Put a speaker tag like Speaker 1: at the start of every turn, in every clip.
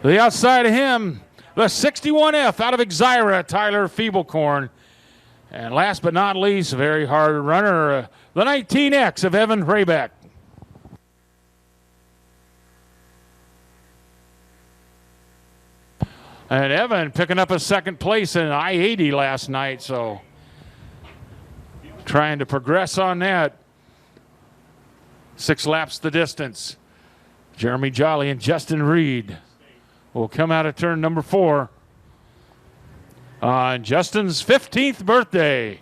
Speaker 1: The outside of him, the 61F out of Exira, Tyler Feeblecorn. And last but not least, a very hard runner, the 19X of Evan Rayback. And Evan picking up a second place in I-80 last night, so trying to progress on that. 6 laps the distance. Jeremy Jolly and Justin Reed will come out of turn number 4 on Justin's 15th birthday.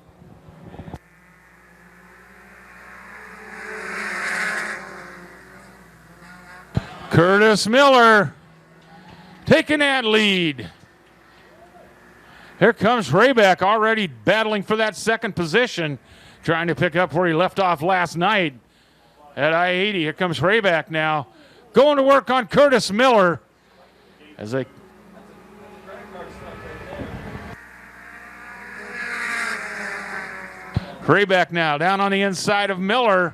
Speaker 1: Curtis Miller taking that lead. Here comes Rayback, already battling for that second position, trying to pick up where he left off last night at I-80. Here comes Rayback now, going to work on Curtis Miller as they Rayback now down on the inside of Miller.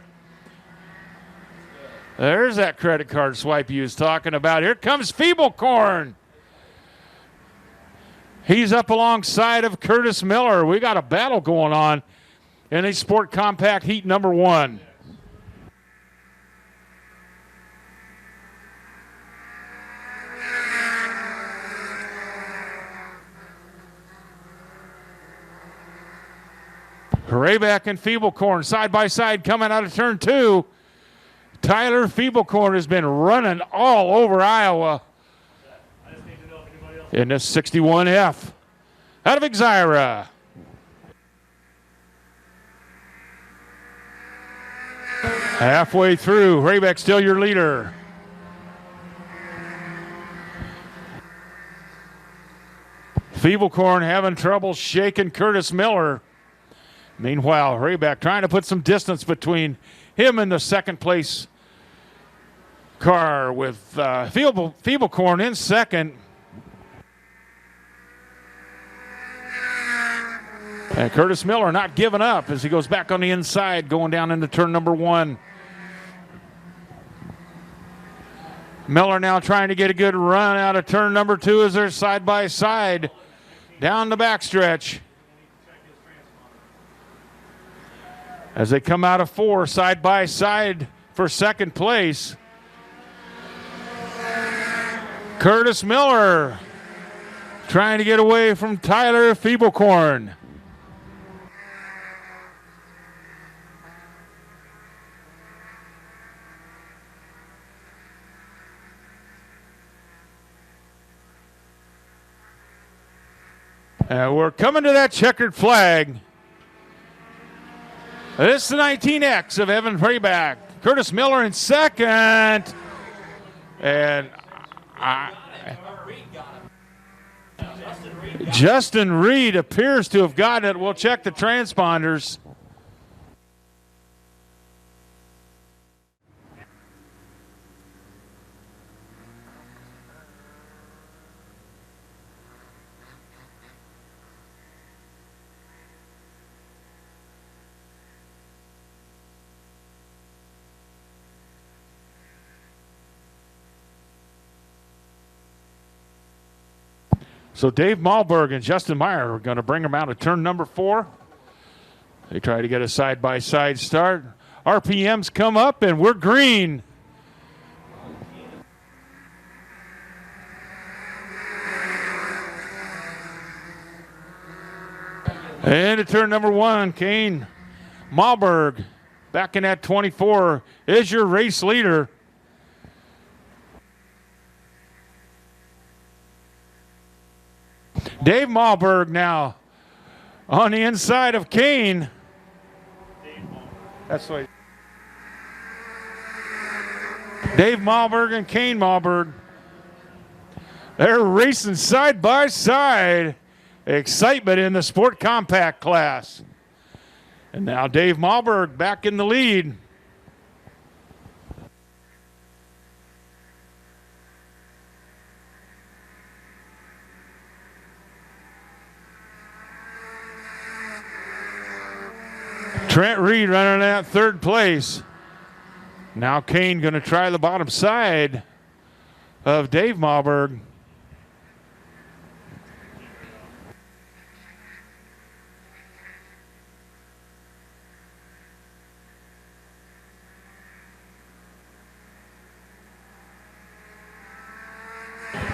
Speaker 1: There's that credit card swipe he was talking about. Here comes Feeblecorn. He's up alongside of Curtis Miller. We got a battle going on in a Sport Compact Heat number 1. Rayback and Feeblecorn side by side coming out of turn 2. Tyler Feeblecorn has been running all over Iowa in this 61F out of Exira. Halfway through, Rayback still your leader. Feeblecorn having trouble shaking Curtis Miller. Meanwhile, Rayback trying to put some distance between him and the second place car with Feeblecorn in second. And Curtis Miller not giving up as he goes back on the inside, going down into turn number 1. Miller now trying to get a good run out of turn number 2 as they're side by side down the backstretch. As they come out of 4 side by side for second place. Curtis Miller trying to get away from Tyler Feeblecorn. And we're coming to that checkered flag. This is the 19X of Evan Rayback. Curtis Miller in second. And Justin Reed appears to have gotten it. We'll check the transponders. So Dave Malberg and Justin Meyer are going to bring him out of turn number 4. They try to get a side-by-side start. RPMs come up, and we're green. And to turn number 1, Kane Malberg back in that 24 is your race leader. Dave Malberg now on the inside of Kane. That's right. Dave Malberg and Kane Malberg. They're racing side by side. Excitement in the Sport Compact class. And now Dave Malberg back in the lead. Trent Reed running at third place. Now Kane going to try the bottom side of Dave Malberg.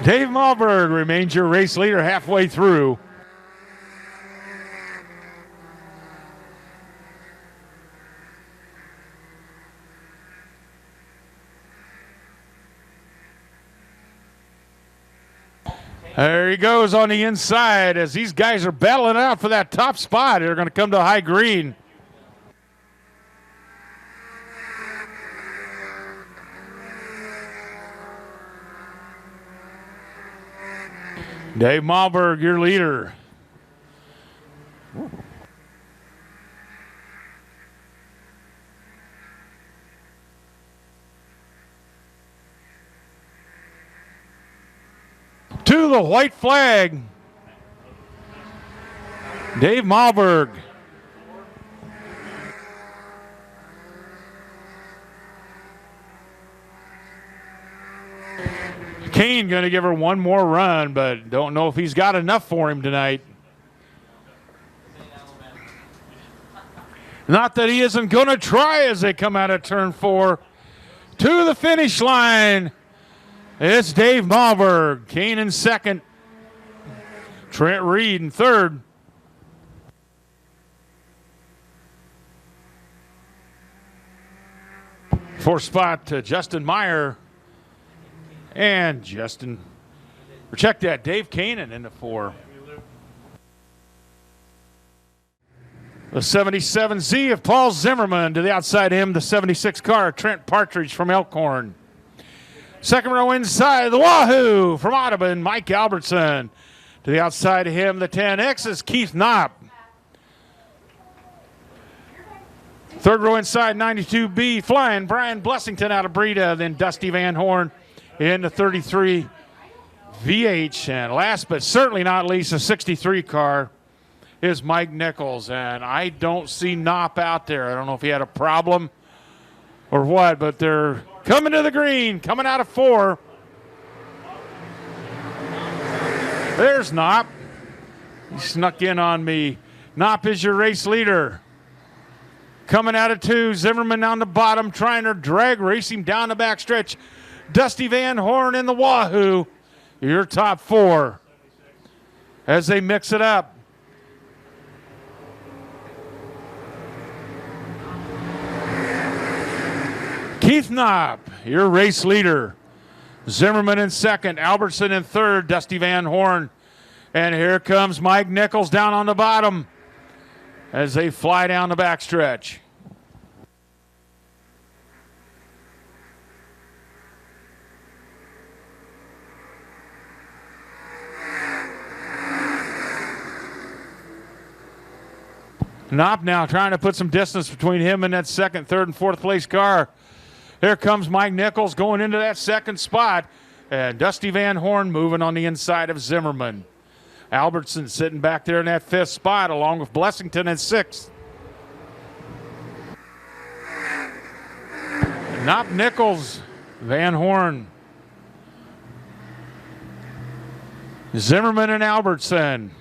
Speaker 1: Dave Malberg remains your race leader halfway through. There he goes on the inside as these guys are battling out for that top spot. They're going to come to high green. Dave Malberg, your leader. To the white flag, Dave Malberg. Kane going to give her one more run, but don't know if he's got enough for him tonight. Not that he isn't going to try as they come out of turn 4 to the finish line. It's Dave Malberg. Kane in second. Trent Reed in third. Fourth spot to Justin Meyer. And check that, Dave Kanan in the 4. The 77Z of Paul Zimmerman to the outside of him, the 76 car, Trent Partridge from Elkhorn. Second row inside, the Wahoo from Audubon, Mike Albertson. To the outside of him, the 10X is Keith Knopp. Third row inside, 92B, flying Brian Blessington out of Breda, then Dusty Van Horn in the 33 VH. And last but certainly not least, the 63 car is Mike Nichols. And I don't see Knopp out there. I don't know if he had a problem or what, but they're coming to the green, coming out of 4. There's Knopp. He snuck in on me. Knopp is your race leader. Coming out of 2, Zimmerman on the bottom, trying to drag, race him down the backstretch. Dusty Van Horn in the Wahoo. Your top 4 as they mix it up. Keith Knopp, your race leader. Zimmerman in second, Albertson in third, Dusty Van Horn. And here comes Mike Nichols down on the bottom as they fly down the backstretch. Knopp now trying to put some distance between him and that second, third, and fourth place car. Here comes Mike Nichols going into that second spot. And Dusty Van Horn moving on the inside of Zimmerman. Albertson sitting back there in that 5th spot along with Blessington in 6th. Knopp, Nichols, Van Horn, Zimmerman and Albertson.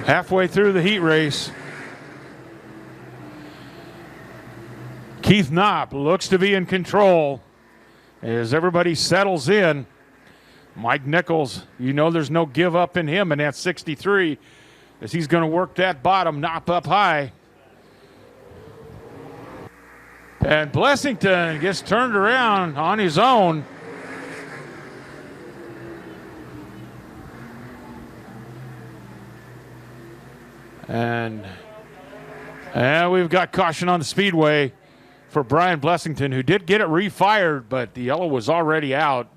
Speaker 1: Halfway through the heat race, Keith Knopp looks to be in control as everybody settles in. Mike Nichols, you know there's no give up in him in that 63 as he's going to work that bottom, Knopp up high. And Blessington gets turned around on his own. And we've got caution on the speedway for Brian Blessington, who did get it refired, but the yellow was already out.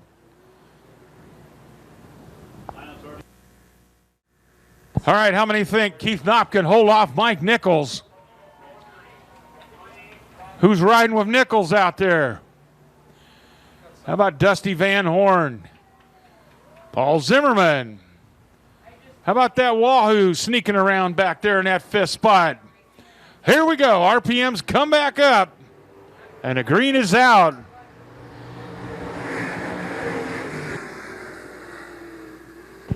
Speaker 1: All right, how many think Keith Knopp can hold off Mike Nichols? Who's riding with Nichols out there? How about Dusty Van Horn? Paul Zimmerman. How about that Wahoo sneaking around back there in that 5th spot? Here we go. RPMs come back up. And the green is out.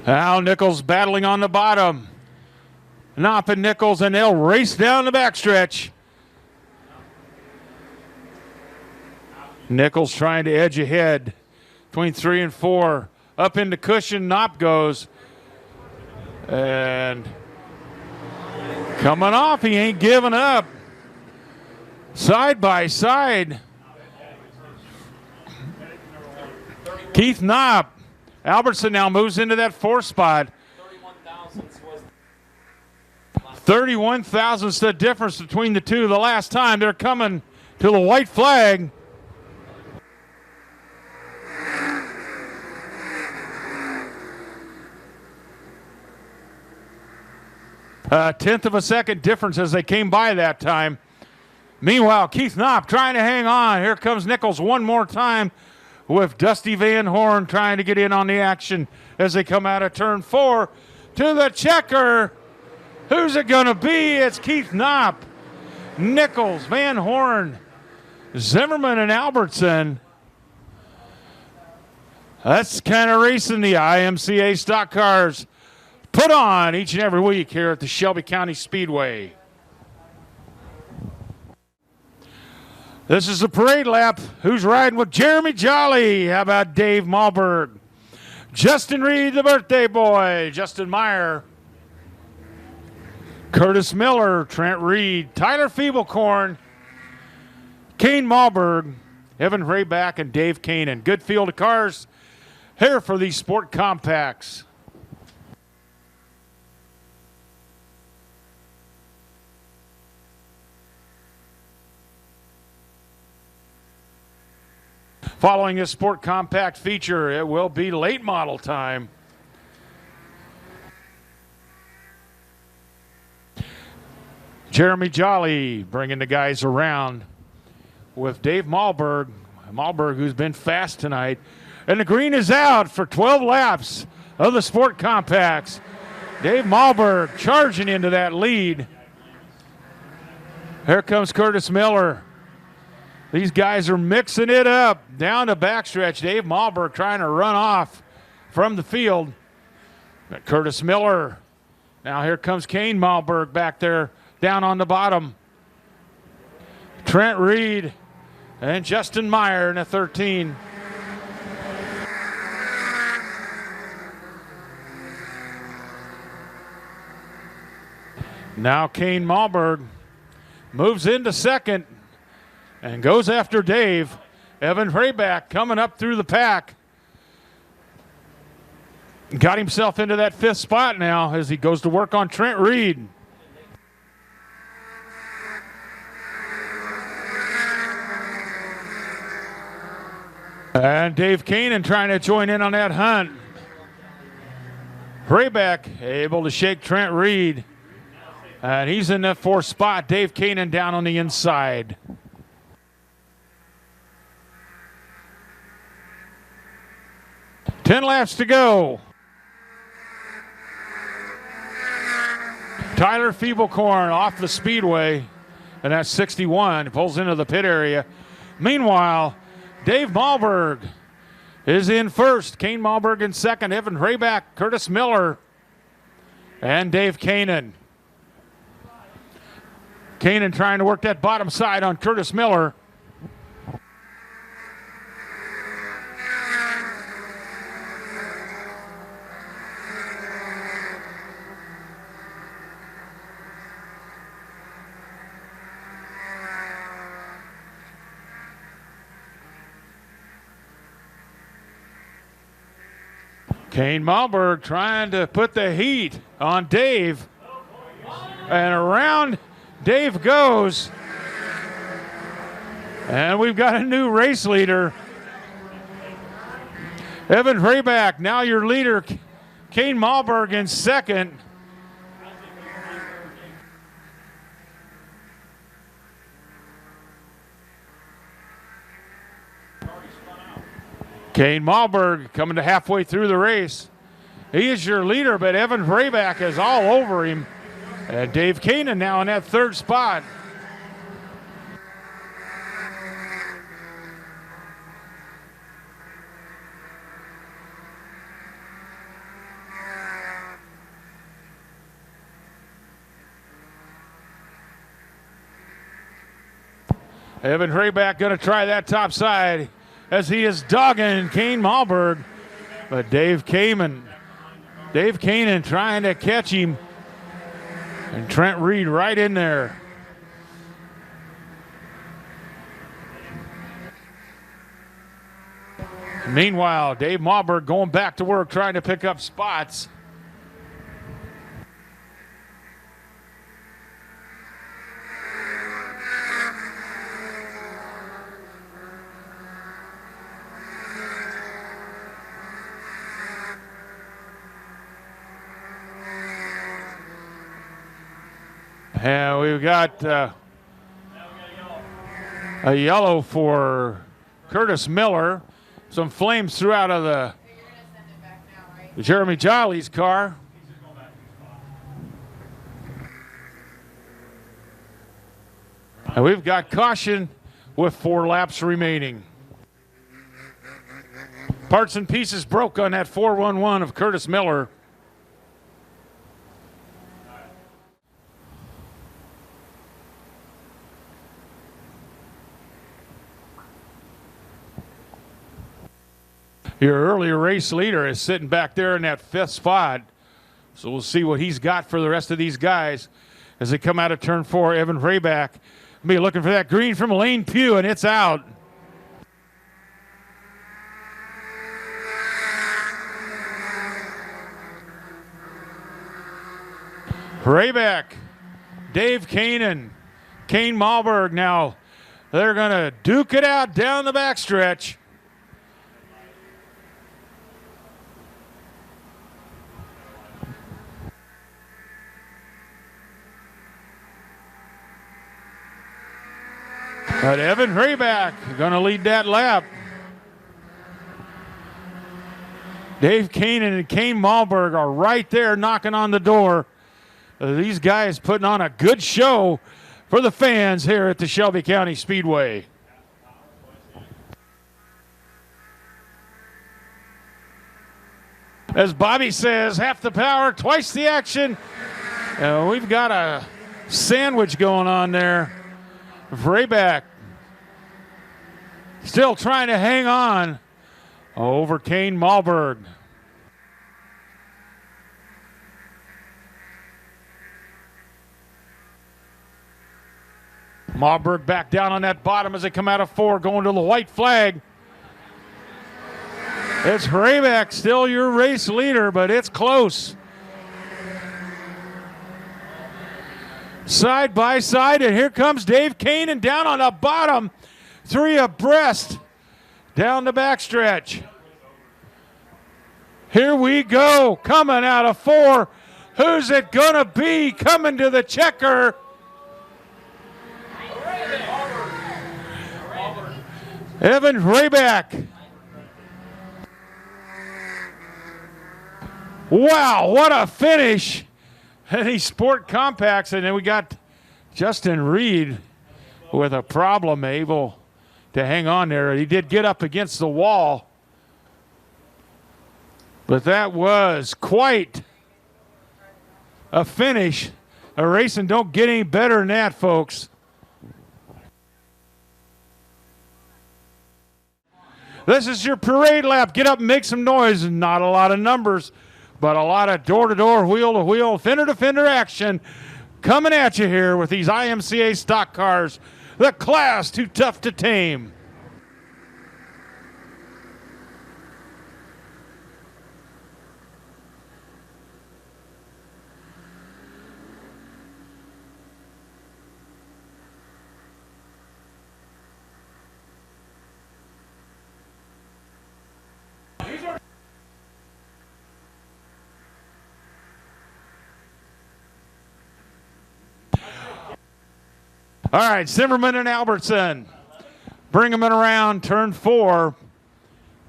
Speaker 1: Now Nichols battling on the bottom. Knopp and Nichols, and they'll race down the backstretch. Nichols trying to edge ahead between 3 and 4. Up into cushion, Knopp goes. And coming off, he ain't giving up. Side by side. Keith Knopp. Albertson now moves into that 4th spot. 31 thousandths the difference between the two. The last time they're coming to the white flag. A 1/10 of a second difference as they came by that time. Meanwhile, Keith Knopp trying to hang on. Here comes Nichols one more time with Dusty Van Horn trying to get in on the action as they come out of turn 4 to the checker. Who's it going to be? It's Keith Knopp, Nichols, Van Horn, Zimmerman, and Albertson. That's kind of racing the IMCA stock cars put on each and every week here at the Shelby County Speedway. This is the parade lap. Who's riding with Jeremy Jolly? How about Dave Malberg? Justin Reed, the birthday boy. Justin Meyer. Curtis Miller, Trent Reed, Tyler Feeblecorn, Kane Malberg, Evan Rayback, and Dave Kanan. Good field of cars here for these sport compacts. Following this sport compact feature, it will be late model time. Jeremy Jolly bringing the guys around with Dave Malberg. Malberg, who's been fast tonight. And the green is out for 12 laps of the sport compacts. Dave Malberg charging into that lead. Here comes Curtis Miller. These guys are mixing it up down the backstretch. Dave Malberg trying to run off from the field. But Curtis Miller. Now here comes Kane Malberg back there down on the bottom. Trent Reed and Justin Meyer in the 13. Now Kane Malberg moves into second and goes after Dave. Evan Rayback coming up through the pack. Got himself into that 5th spot now as he goes to work on Trent Reed. And Dave Kanan trying to join in on that hunt. Rayback able to shake Trent Reed. And he's in that 4th spot. Dave Kanan down on the inside. Ten laps to go. Tyler Feeblecorn off the speedway, and that's 61. Pulls into the pit area. Meanwhile, Dave Malberg is in first. Kane Malberg in second. Evan Rayback, Curtis Miller, and Dave Kanan. Kanan trying to work that bottom side on Curtis Miller. Kane Malberg trying to put the heat on Dave. And around Dave goes. And we've got a new race leader. Evan Rayback, now your leader. Kane Malberg in second. Kane Malberg coming to halfway through the race. He is your leader, but Evan Rayback is all over him. And Dave Kanan now in that 3rd spot. Evan Rayback going to try that top side as he is dogging Kane Malberg. But Dave Kamen trying to catch him. And Trent Reed right in there. Meanwhile, Dave Malberg going back to work trying to pick up spots. And we've got a yellow for Curtis Miller. Some flames threw out of the Jeremy Jolly's car. And we've got caution with 4 laps remaining. Parts and pieces broke on that 411 of Curtis Miller. Your earlier race leader is sitting back there in that 5th spot. So we'll see what he's got for the rest of these guys as they come out of turn 4. Evan Rayback will be looking for that green from Lane Pugh, and it's out. Rayback, Dave Kane Malberg now. They're going to duke it out down the backstretch. But Evan Rayback going to lead that lap. Dave Kane and Kane Malberg are right there knocking on the door. These guys putting on a good show for the fans here at the Shelby County Speedway. As Bobby says, half the power, twice the action. We've got a sandwich going on there. Rayback still trying to hang on over Kane Malberg. Malberg back down on that bottom as they come out of 4, going to the white flag. It's Rayback, still your race leader, but it's close. Side by side, and here comes Dave Kane, and down on the bottom, 3 abreast down the backstretch. Here we go, coming out of 4. Who's it gonna be coming to the checker? Evan Rayback. Wow, what a finish. Any sport compacts, and then we got Justin Reed with a problem, able to hang on there. He did get up against the wall, but that was quite a finish. A racing don't get any better than that, folks. This is your parade lap. Get up and make some noise. Not a lot of numbers, but a lot of door-to-door, wheel-to-wheel, fender-to-fender action coming at you here with these IMCA stock cars. The class too tough to tame. All right, Zimmerman and Albertson. Bring them in around turn 4.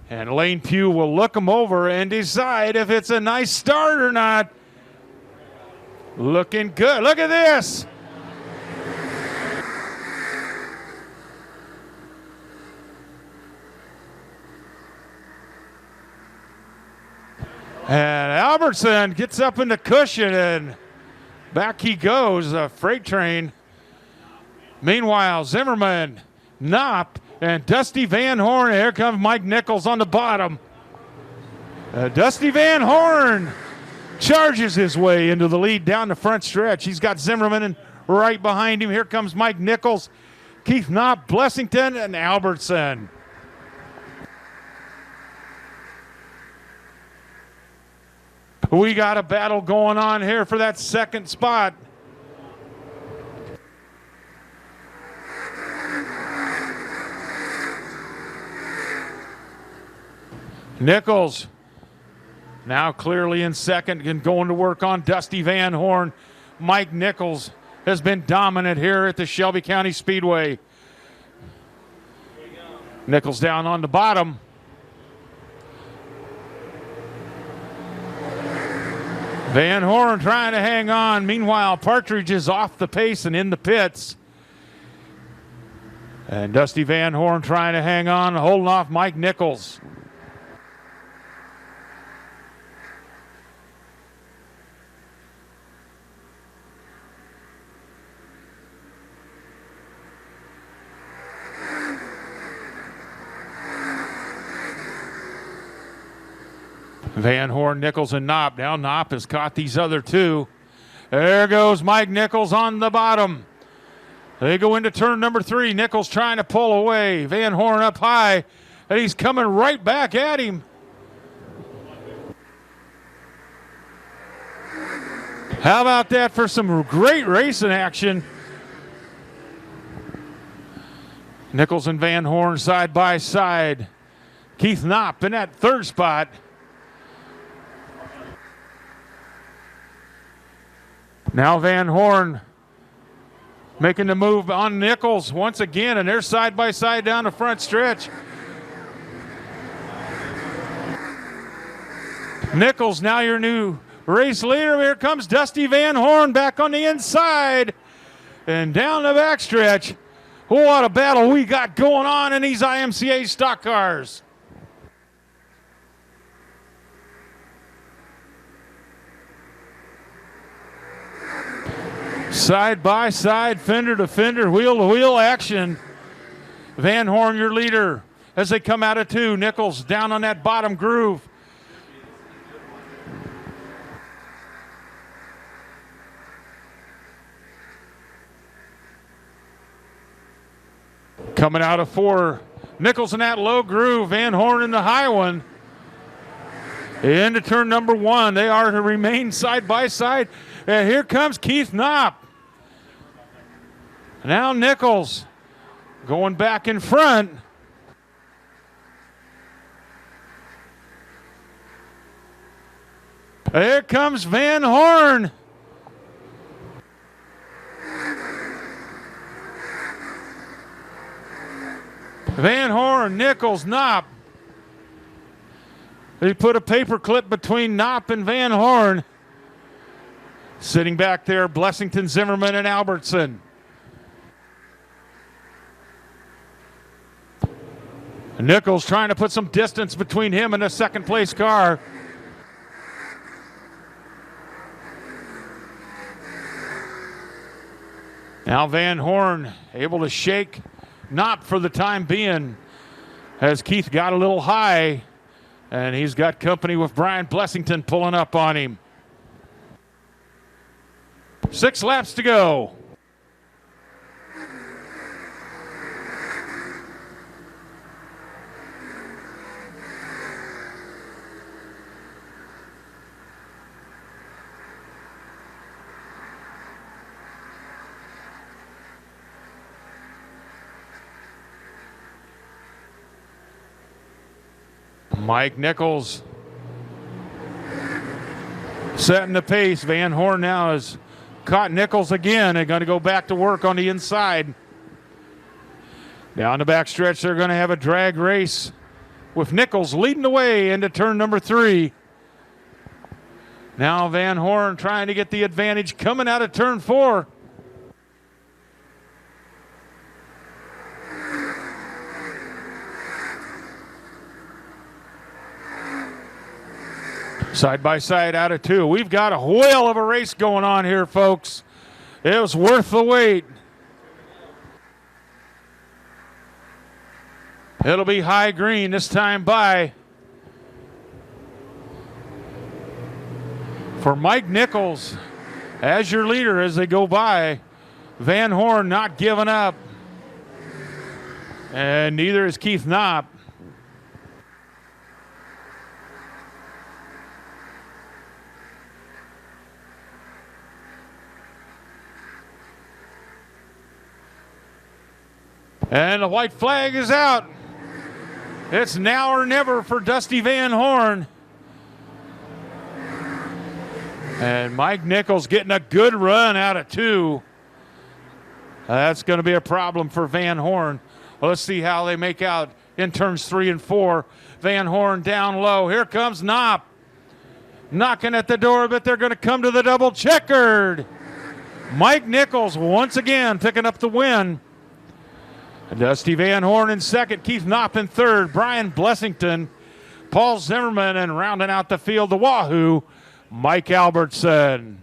Speaker 1: And Lane Pugh will look them over and decide if it's a nice start or not. Looking good. Look at this. And Albertson gets up in the cushion and back he goes, a freight train. Meanwhile, Zimmerman Knopp and Dusty Van Horn. Here comes Mike Nichols on the bottom. Dusty Van Horn charges his way into the lead down the front stretch. He's got Zimmerman and right behind him. Here comes Mike Nichols, Keith Knopp, Blessington, and Albertson. We got a battle going on here for that second spot. Nichols now clearly in second and going to work on Dusty Van Horn. Mike Nichols has been dominant here at the Shelby County Speedway. Nichols down on the bottom. Van Horn trying to hang on. Meanwhile, Partridge is off the pace and in the pits. And Dusty Van Horn trying to hang on, holding off Mike Nichols. Van Horn, Nichols, and Knopp. Now Knopp has caught these other two. There goes Mike Nichols on the bottom. They go into turn number 3. Nichols trying to pull away. Van Horn up high, and he's coming right back at him. How about that for some great racing action? Nichols and Van Horn side by side. Keith Knopp in that third spot. Now Van Horn making the move on Nichols once again, and they're side by side down the front stretch. Nichols, now your new race leader. Here comes Dusty Van Horn back on the inside and down the back stretch. What a battle we got going on in these IMCA stock cars. Side by side, fender to fender, wheel to wheel action. Van Horn, your leader, as they come out of 2. Nichols down on that bottom groove. Coming out of 4, Nichols in that low groove, Van Horn in the high one. Into turn number 1, they are to remain side by side. And here comes Keith Knopp. Now Nichols going back in front. Here comes Van Horn. Van Horn, Nichols, Knopp. They put a paper clip between Knopp and Van Horn. Sitting back there, Blessington, Zimmerman, and Albertson. And Nichols trying to put some distance between him and the second place car. Now Van Horn able to shake Knopp for the time being as Keith got a little high, and he's got company with Brian Blessington pulling up on him. 6 laps to go. Mike Nichols setting the pace. Van Horn now has caught Nichols again and going to go back to work on the inside. Down the back stretch, they're going to have a drag race with Nichols leading the way into turn number 3. Now Van Horn trying to get the advantage coming out of turn 4. Side by side out of 2. We've got a whale of a race going on here, folks. It was worth the wait. It'll be high green this time by for Mike Nichols as your leader as they go by. Van Horn not giving up. And neither is Keith Knopp. And the white flag is out. It's now or never for Dusty Van Horn. And Mike Nichols getting a good run out of 2. That's going to be a problem for Van Horn. Well, let's see how they make out in turns 3 and 4. Van Horn down low. Here comes Knopp. Knocking at the door, but they're going to come to the double checkered. Mike Nichols once again picking up the win. Dusty Van Horn in second. Keith Knopp in third. Brian Blessington, Paul Zimmerman, and rounding out the field, the Wahoo, Mike Albertson.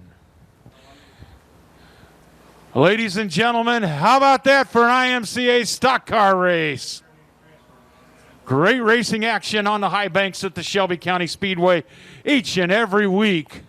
Speaker 1: Ladies and gentlemen, how about that for an IMCA stock car race? Great racing action on the high banks at the Shelby County Speedway each and every week.